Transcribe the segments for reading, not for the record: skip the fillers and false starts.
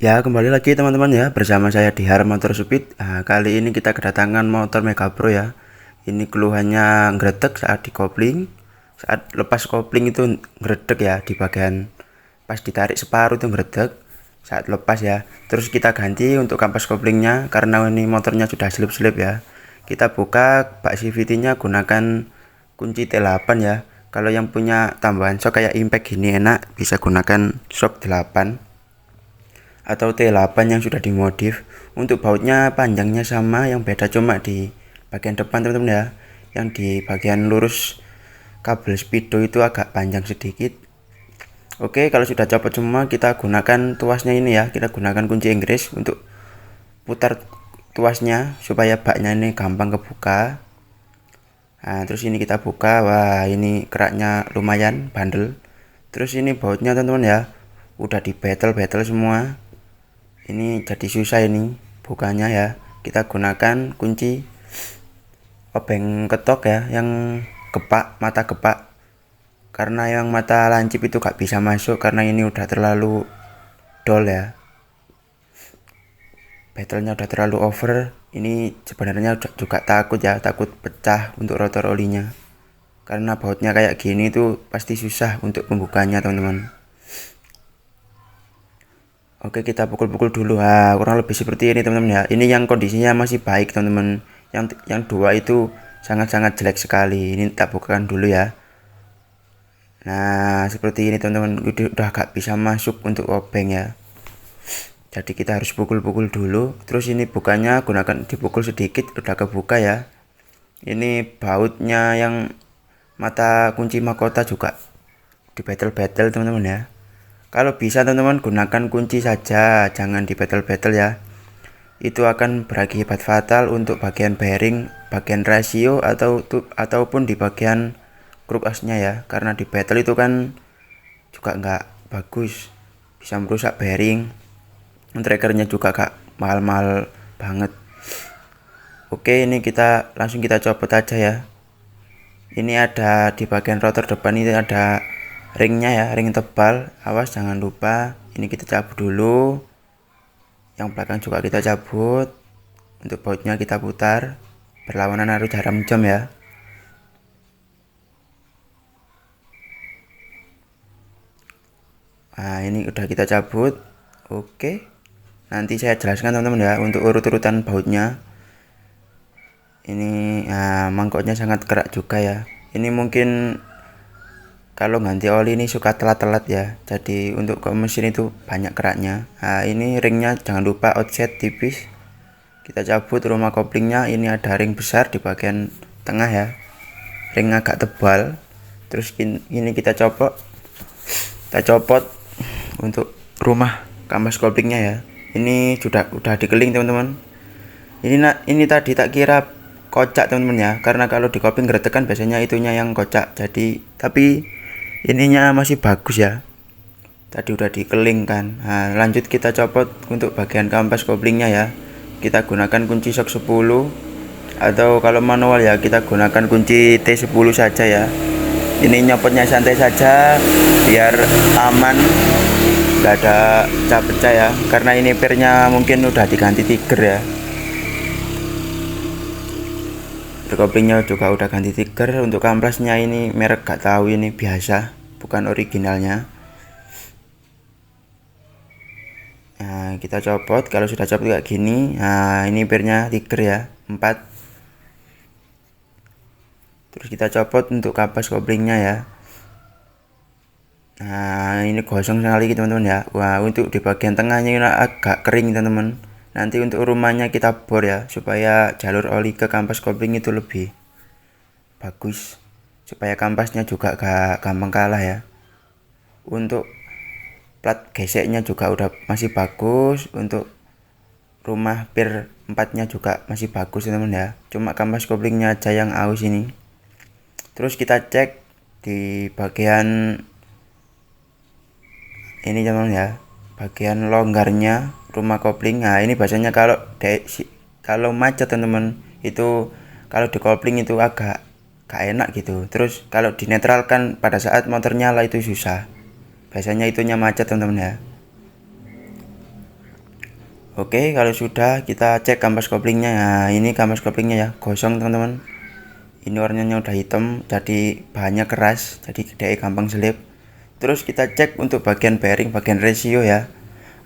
Ya, kembali lagi teman-teman ya, bersama saya di Har Motor Speed. Nah, kali ini kita kedatangan motor Mega Pro ya. Ini keluhannya ngredek saat di kopling. Saat lepas kopling itu ngredek ya, di bagian pas ditarik separuh itu ngredek saat lepas ya. Terus kita ganti untuk kampas koplingnya karena ini motornya sudah slip-slip ya. Kita buka bak CVT-nya gunakan kunci T8 ya. Kalau yang punya tambahan shock kayak impact gini enak, bisa gunakan shock 8 atau T8 yang sudah dimodif. Untuk bautnya panjangnya sama, yang beda cuma di bagian depan teman-teman ya. Yang di bagian lurus kabel speedo itu agak panjang sedikit. Oke, kalau sudah copot semua, kita gunakan tuasnya ini ya. Kita gunakan kunci Inggris untuk putar tuasnya supaya baknya ini gampang kebuka. Nah, terus ini kita buka. Wah, ini keraknya lumayan bandel. Terus ini bautnya teman-teman ya, udah di betel semua. Ini jadi susah ini bukanya ya. Kita gunakan kunci obeng ketok ya, yang gepak, mata gepak. Karena yang mata lancip itu gak bisa masuk karena ini udah terlalu dol ya. Betelnya udah terlalu over. Ini sebenarnya juga takut ya, takut pecah untuk rotor olinya. Karena bautnya kayak gini tuh pasti susah untuk pembukanya teman-teman. Oke, kita pukul-pukul dulu. Kurang lebih seperti ini teman-teman ya. Ini yang kondisinya masih baik teman-teman. Yang dua itu sangat-sangat jelek sekali. Ini kita bukakan dulu ya. Nah, seperti ini teman-teman. Udah gak bisa masuk untuk obeng ya. Jadi kita harus pukul-pukul dulu. Terus ini bukanya gunakan dipukul sedikit udah kebuka ya. Ini bautnya yang mata kunci mahkota juga di betel-betel teman-teman ya. Kalau bisa teman-teman gunakan kunci saja, jangan di betel-betel ya. Itu akan berakibat fatal untuk bagian bearing, bagian rasio ataupun di bagian kruk asnya ya. Karena di betel itu kan juga nggak bagus, bisa merusak bearing. Trackernya juga gak mahal-mahal banget. Oke, ini langsung kita copot aja ya. Ini ada di bagian rotor depan ini ada ringnya ya, ring tebal. Awas jangan lupa. Ini kita cabut dulu. Yang belakang juga kita cabut. Untuk bautnya kita putar. Berlawanan arus jarum jam ya. Nah, ini udah kita cabut. Oke. Nanti saya jelaskan teman-teman ya untuk urut-urutan bautnya. Ini mangkoknya sangat kerak juga ya. Ini mungkin kalau ganti oli ini suka telat-telat ya. Jadi untuk ke mesin itu banyak keraknya. Nah, ini ringnya jangan lupa outset tipis. Kita cabut rumah koplingnya. Ini ada ring besar di bagian tengah ya. Ring agak tebal. Terus ini kita copot. Kita copot untuk rumah kampas koplingnya ya. Ini udah dikeling teman-teman. Ini tadi tak kira kocak teman-teman ya, karena kalau di kopling geretekan biasanya itunya yang kocak. Tapi ininya masih bagus ya. Tadi udah dikeling kan. Nah, lanjut kita copot untuk bagian kampas koplingnya ya. Kita gunakan kunci shock 10 atau kalau manual ya kita gunakan kunci T10 saja ya. Ini nyopotnya santai saja biar aman, nggak ada pecah-pecah ya. Karena ini pernya mungkin udah diganti tiger ya. Koplingnya juga udah ganti tiger. Untuk kamplasnya ini merek gak tahu, ini biasa, bukan originalnya. Nah, kita copot. Kalau sudah copot kayak gini, nah ini pernya tiger ya, 4. Terus kita copot untuk kampas koplingnya ya. Nah, ini gosong sekali teman-teman ya. Wah, untuk di bagian tengahnya ini agak kering teman-teman. Nanti untuk rumahnya kita bor ya, supaya jalur oli ke kampas kopling itu lebih bagus, supaya kampasnya juga gak gampang kalah ya. Untuk plat geseknya juga udah masih bagus. Untuk rumah pir 4 nya juga masih bagus teman-teman ya. Cuma kampas koplingnya aja yang aus ini. Terus kita cek di bagian ini teman-teman ya, bagian longgarnya rumah kopling. Nah, ini biasanya kalau macet teman-teman itu, kalau di kopling itu agak gak enak gitu. Terus kalau dinetralkan pada saat motor nyala itu susah. Biasanya itunya macet teman-teman ya. Oke, kalau sudah kita cek kampas koplingnya. Nah, ini kampas koplingnya ya, gosong teman-teman. Ini warnanya udah hitam, jadi bahannya keras, jadi gede gampang selip. Terus kita cek untuk bagian bearing, bagian rasio ya.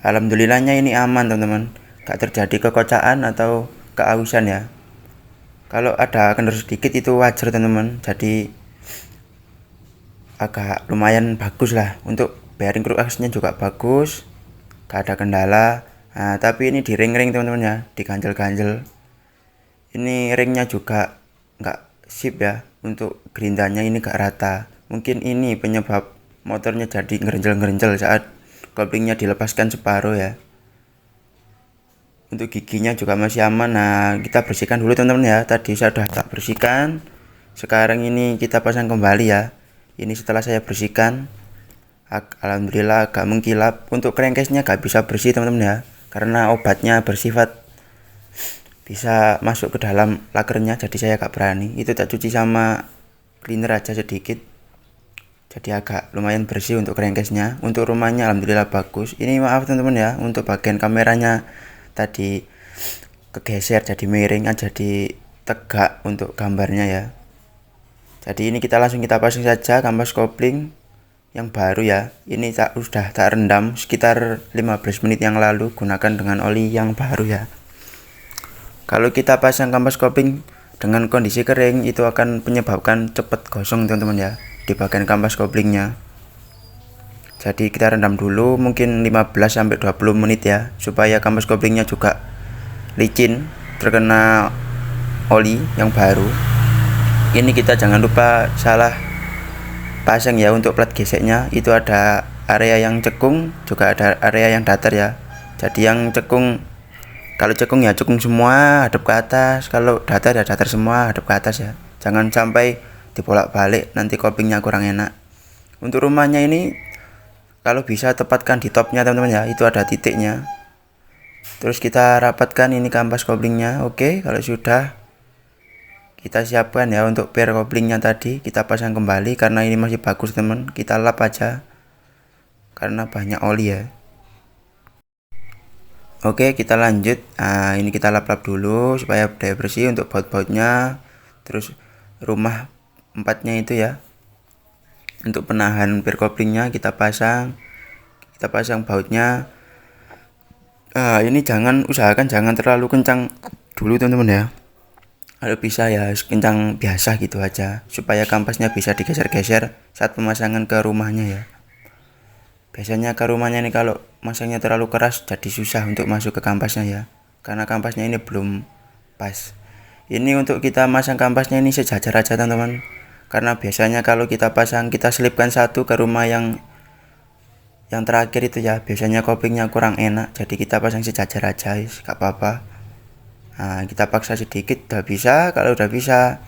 Alhamdulillahnya ini aman teman-teman, gak terjadi kekocaan atau keausan ya. Kalau ada kendor sedikit itu wajar teman-teman, jadi agak lumayan bagus lah. Untuk bearing crux-nya juga bagus, gak ada kendala. Nah, tapi ini di ring-ring teman-teman ya, diganjel-ganjel. Ini ringnya juga nggak sip ya, untuk gerindanya ini gak rata. Mungkin ini penyebab motornya jadi ngerenjel-ngerenjel saat koplingnya dilepaskan separuh ya. Untuk giginya juga masih aman. Nah, kita bersihkan dulu teman-teman ya. Tadi saya sudah tak bersihkan, sekarang ini kita pasang kembali ya. Ini setelah saya bersihkan, alhamdulillah agak mengkilap. Untuk crankcase-nya gak bisa bersih teman-teman ya, karena obatnya bersifat bisa masuk ke dalam lakernya, jadi saya gak berani. Itu tak cuci sama cleaner aja sedikit, jadi agak lumayan bersih untuk crankcase-nya. Untuk rumahnya alhamdulillah bagus. Ini maaf teman-teman ya, untuk bagian kameranya tadi kegeser jadi miring, jadi tegak untuk gambarnya ya. Jadi ini kita langsung kita pasang saja kampas kopling yang baru ya. Ini sudah tak rendam sekitar 15 menit yang lalu, gunakan dengan oli yang baru ya. Kalau kita pasang kampas kopling dengan kondisi kering, itu akan menyebabkan cepat gosong teman-teman ya, di bagian kampas koplingnya. Jadi kita rendam dulu mungkin 15-20 menit ya, supaya kampas koplingnya juga licin, terkena oli yang baru. Ini kita jangan lupa salah pasang ya. Untuk plat geseknya itu ada area yang cekung, juga ada area yang datar ya. Jadi yang cekung, kalau cekung ya cekung semua hadap ke atas, kalau datar ya datar semua hadap ke atas ya. Jangan sampai dibolak-balik, nanti koplingnya kurang enak. Untuk rumahnya ini kalau bisa tepatkan di topnya teman-teman ya, itu ada titiknya. Terus kita rapatkan ini kampas koplingnya. Oke, kalau sudah kita siapkan ya untuk pair koplingnya tadi, kita pasang kembali. Karena ini masih bagus teman, kita lap aja karena banyak oli ya. Oke, kita lanjut. Nah, ini kita lap-lap dulu supaya daya bersih untuk baut-bautnya. Terus rumah empatnya itu ya, untuk penahan pair koplingnya kita pasang bautnya. Ini usahakan jangan terlalu kencang dulu teman-teman ya. Kalau bisa ya kencang biasa gitu aja, supaya kampasnya bisa digeser-geser saat pemasangan ke rumahnya ya. Biasanya ke rumahnya ini kalau masangnya terlalu keras jadi susah untuk masuk ke kampasnya ya, karena kampasnya ini belum pas. Ini untuk kita masang kampasnya ini sejajar aja teman-teman, karena biasanya kalau kita pasang, kita selipkan satu ke rumah yang terakhir itu ya, biasanya koplingnya kurang enak, jadi kita pasang sejajar aja, gak apa-apa. Nah, kita paksa sedikit udah bisa. Kalau udah bisa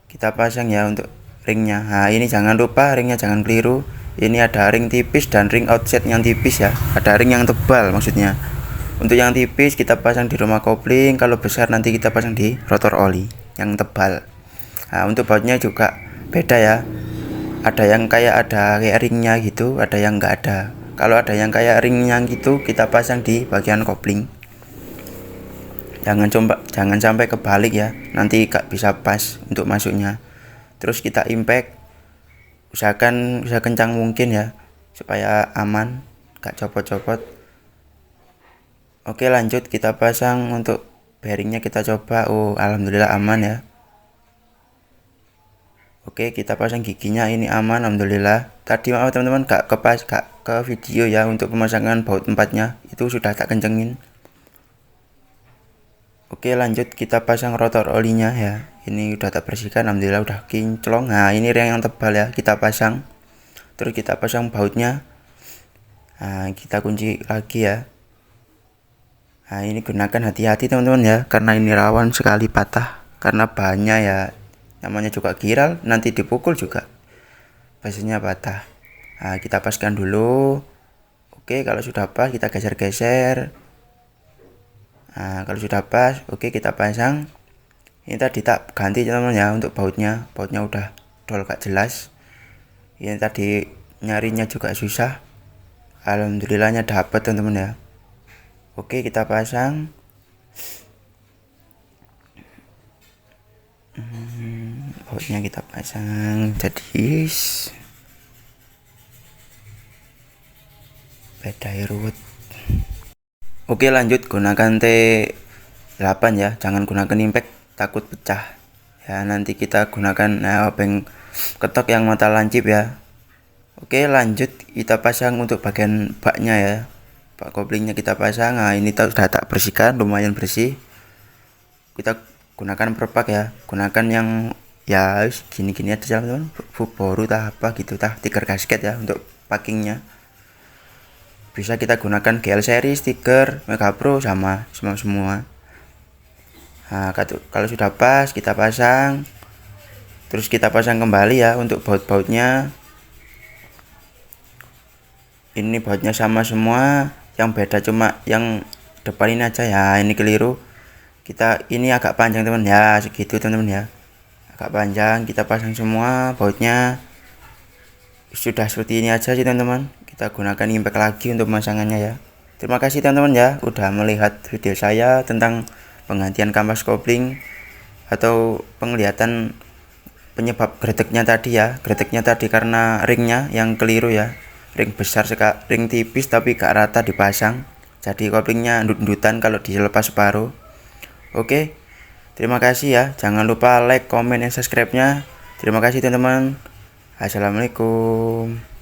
kita pasang ya untuk ringnya. Nah, ini jangan lupa ringnya jangan keliru. Ini ada ring tipis dan ring outset yang tipis ya, ada ring yang tebal maksudnya. Untuk yang tipis kita pasang di rumah kopling, kalau besar nanti kita pasang di rotor oli yang tebal. Nah, untuk bautnya juga beda ya, ada yang kayak ringnya gitu, ada yang enggak ada. Kalau ada yang kayak ringnya gitu, kita pasang di bagian kopling. Jangan sampai kebalik ya, nanti gak bisa pas untuk masuknya. Terus kita impact, usahakan bisa kencang mungkin ya, supaya aman, gak copot-copot. Oke, lanjut kita pasang untuk bearingnya, kita coba. Oh, alhamdulillah aman ya. Oke, kita pasang giginya, ini aman alhamdulillah. Tadi maaf teman-teman gak ke video ya, untuk pemasangan baut empatnya itu sudah tak kencengin. Oke, lanjut kita pasang rotor olinya ya. Ini udah tak bersihkan alhamdulillah, udah kinclong. Nah, ini ring yang tebal ya, kita pasang. Terus kita pasang bautnya. Nah, kita kunci lagi ya. Nah, ini gunakan hati-hati teman-teman ya, karena ini rawan sekali patah, karena bahannya ya namanya juga giral, nanti dipukul juga biasanya patah. Nah, kita paskan dulu. Oke, kalau sudah pas kita geser-geser. Nah, kalau sudah pas, oke kita pasang. Ini tadi tak ganti teman-teman ya, untuk bautnya udah dol gak jelas. Ini tadi nyarinya juga susah, alhamdulillahnya dapat teman-teman ya. Oke, kita pasang. Bautnya kita pasang, jadi beda ruwet. Oke, lanjut gunakan T8 ya, jangan gunakan impact, takut pecah ya. Nanti kita gunakan obeng ketok yang mata lancip ya. Oke, lanjut kita pasang untuk bagian baknya ya. Bak koplingnya kita pasang. Nah, ini sudah tak bersihkan, lumayan bersih. Kita gunakan perpak ya, gunakan yang ya gini-gini aja teman-teman, boru tah apa gitu tah, stiker gasket ya untuk packingnya. Bisa kita gunakan GL series, stiker, Mega Pro sama semua. Nah, kalau sudah pas kita pasang, terus kita pasang kembali ya untuk baut-bautnya. Ini bautnya sama semua, yang beda cuma yang depan ini aja ya, ini keliru. Ini agak panjang teman ya, segitu teman-teman ya, agak panjang. Kita pasang semua bautnya, sudah seperti ini aja sih teman-teman. Kita gunakan impact lagi untuk pemasangannya ya. Terima kasih teman-teman ya udah melihat video saya tentang penggantian kampas kopling atau penglihatan penyebab greteknya tadi ya. Greteknya tadi karena ringnya yang keliru ya, ring besar ring tipis tapi gak rata dipasang, jadi koplingnya ndut-ndutan kalau dilepas separuh. Oke, terima kasih ya, jangan lupa like, comment, dan subscribe nya. Terima kasih teman-teman. Assalamualaikum.